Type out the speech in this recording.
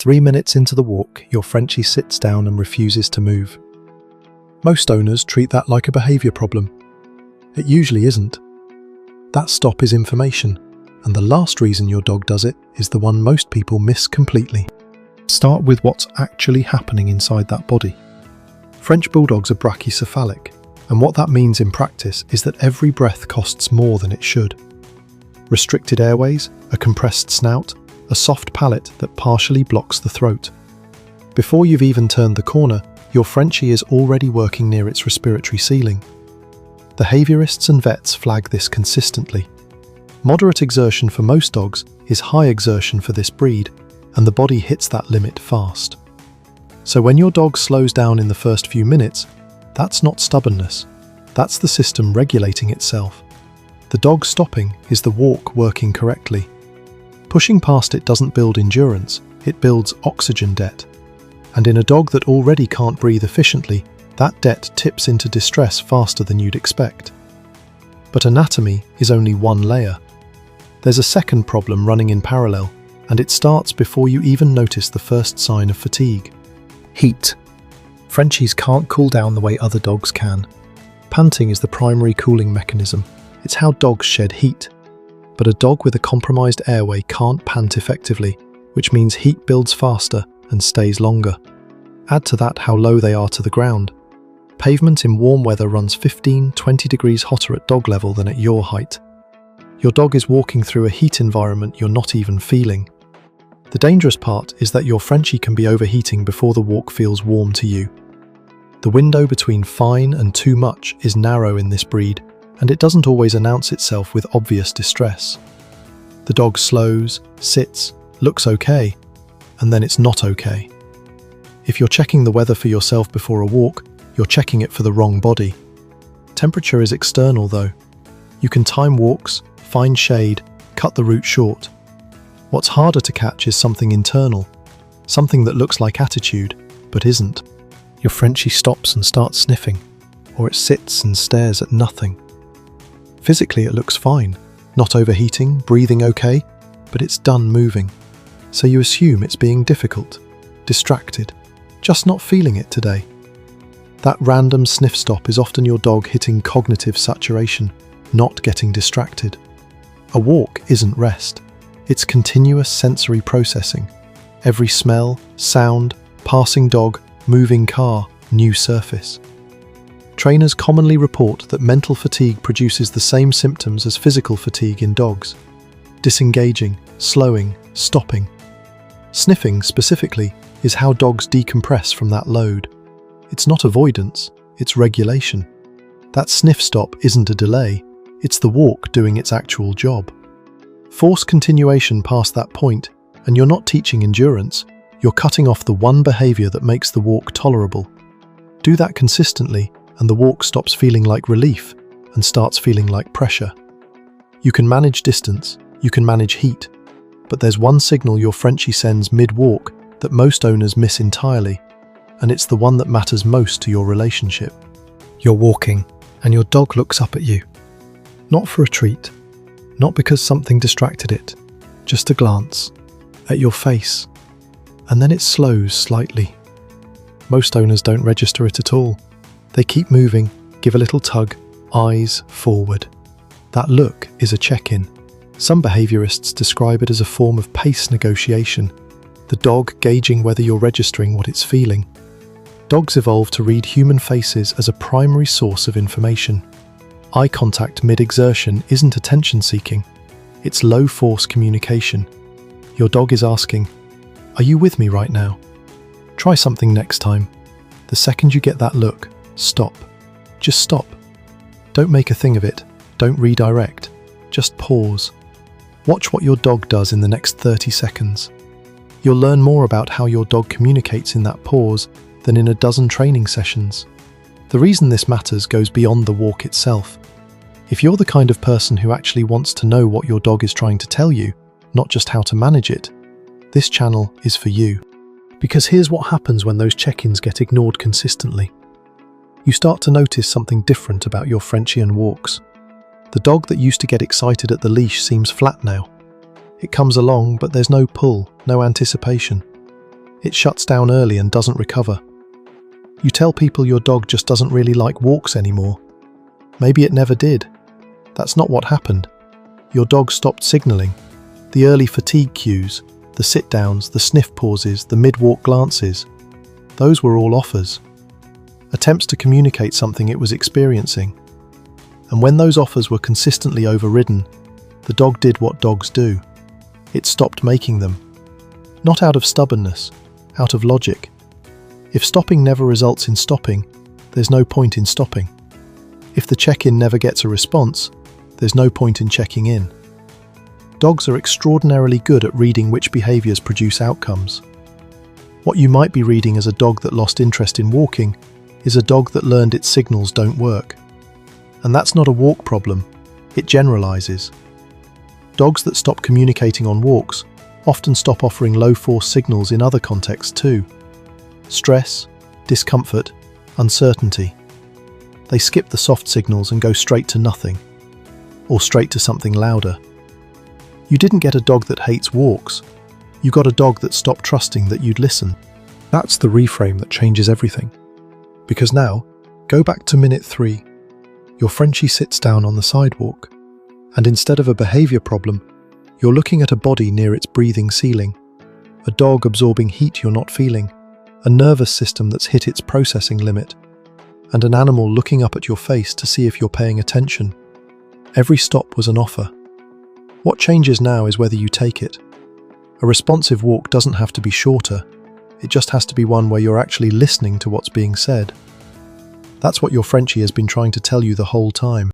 3 minutes into the walk, your Frenchie sits down and refuses to move. Most owners treat that like a behaviour problem. It usually isn't. That stop is information, and the last reason your dog does it is the one most people miss completely. Start with what's actually happening inside that body. French Bulldogs are brachycephalic, and what that means in practice is that every breath costs more than it should. Restricted airways, a compressed snout, a soft palate that partially blocks the throat. Before you've even turned the corner, your Frenchie is already working near its respiratory ceiling. Behaviourists and vets flag this consistently. Moderate exertion for most dogs is high exertion for this breed, and the body hits that limit fast. So when your dog slows down in the first few minutes, that's not stubbornness. That's the system regulating itself. The dog stopping is the walk working correctly. Pushing past it doesn't build endurance, it builds oxygen debt. And in a dog that already can't breathe efficiently, that debt tips into distress faster than you'd expect. But anatomy is only one layer. There's a second problem running in parallel, and it starts before you even notice the first sign of fatigue. Heat. Frenchies can't cool down the way other dogs can. Panting is the primary cooling mechanism. It's how dogs shed heat. But a dog with a compromised airway can't pant effectively, which means heat builds faster and stays longer. Add to that how low they are to the ground. Pavement in warm weather runs 15-20 degrees hotter at dog level than at your height. Your dog is walking through a heat environment you're not even feeling. The dangerous part is that your Frenchie can be overheating before the walk feels warm to you. The window between fine and too much is narrow in this breed, and it doesn't always announce itself with obvious distress. The dog slows, sits, looks okay, and then it's not okay. If you're checking the weather for yourself before a walk, you're checking it for the wrong body. Temperature is external though. You can time walks, find shade, cut the route short. What's harder to catch is something internal, something that looks like attitude, but isn't. Your Frenchie stops and starts sniffing, or it sits and stares at nothing. Physically it looks fine, not overheating, breathing okay, but it's done moving. So you assume it's being difficult, distracted, just not feeling it today. That random sniff stop is often your dog hitting cognitive saturation, not getting distracted. A walk isn't rest. It's continuous sensory processing. Every smell, sound, passing dog, moving car, new surface. Trainers commonly report that mental fatigue produces the same symptoms as physical fatigue in dogs. Disengaging, slowing, stopping. Sniffing, specifically, is how dogs decompress from that load. It's not avoidance, it's regulation. That sniff stop isn't a delay, it's the walk doing its actual job. Force continuation past that point, and you're not teaching endurance, you're cutting off the one behaviour that makes the walk tolerable. Do that consistently, and the walk stops feeling like relief and starts feeling like pressure. You can manage distance, you can manage heat, but there's one signal your Frenchie sends mid-walk that most owners miss entirely, and it's the one that matters most to your relationship. You're walking, and your dog looks up at you. Not for a treat, not because something distracted it, just a glance, at your face, and then it slows slightly. Most owners don't register it at all. They keep moving, give a little tug, eyes forward. That look is a check-in. Some behaviourists describe it as a form of pace negotiation, the dog gauging whether you're registering what it's feeling. Dogs evolved to read human faces as a primary source of information. Eye contact mid-exertion isn't attention-seeking, it's low-force communication. Your dog is asking, "Are you with me right now? Try something next time." The second you get that look, stop. Just stop. Don't make a thing of it. Don't redirect. Just pause. Watch what your dog does in the next 30 seconds. You'll learn more about how your dog communicates in that pause than in a dozen training sessions. The reason this matters goes beyond the walk itself. If you're the kind of person who actually wants to know what your dog is trying to tell you, not just how to manage it, this channel is for you. Because here's what happens when those check-ins get ignored consistently. You start to notice something different about your Frenchian walks. The dog that used to get excited at the leash seems flat now. It comes along, but there's no pull, no anticipation. It shuts down early and doesn't recover. You tell people your dog just doesn't really like walks anymore. Maybe it never did. That's not what happened. Your dog stopped signaling. The early fatigue cues, the sit-downs, the sniff pauses, the mid-walk glances, those were all offers. Attempts to communicate something it was experiencing. And when those offers were consistently overridden, the dog did what dogs do. It stopped making them. Not out of stubbornness, out of logic. If stopping never results in stopping, there's no point in stopping. If the check-in never gets a response, there's no point in checking in. Dogs are extraordinarily good at reading which behaviours produce outcomes. What you might be reading as a dog that lost interest in walking is a dog that learned its signals don't work. And that's not a walk problem, it generalises. Dogs that stop communicating on walks often stop offering low-force signals in other contexts too. Stress, discomfort, uncertainty. They skip the soft signals and go straight to nothing, or straight to something louder. You didn't get a dog that hates walks, you got a dog that stopped trusting that you'd listen. That's the reframe that changes everything. Because now, go back to minute 3. Your Frenchie sits down on the sidewalk, and instead of a behaviour problem, you're looking at a body near its breathing ceiling, a dog absorbing heat you're not feeling, a nervous system that's hit its processing limit, and an animal looking up at your face to see if you're paying attention. Every stop was an offer. What changes now is whether you take it. A responsive walk doesn't have to be shorter, it just has to be one where you're actually listening to what's being said. That's what your Frenchie has been trying to tell you the whole time.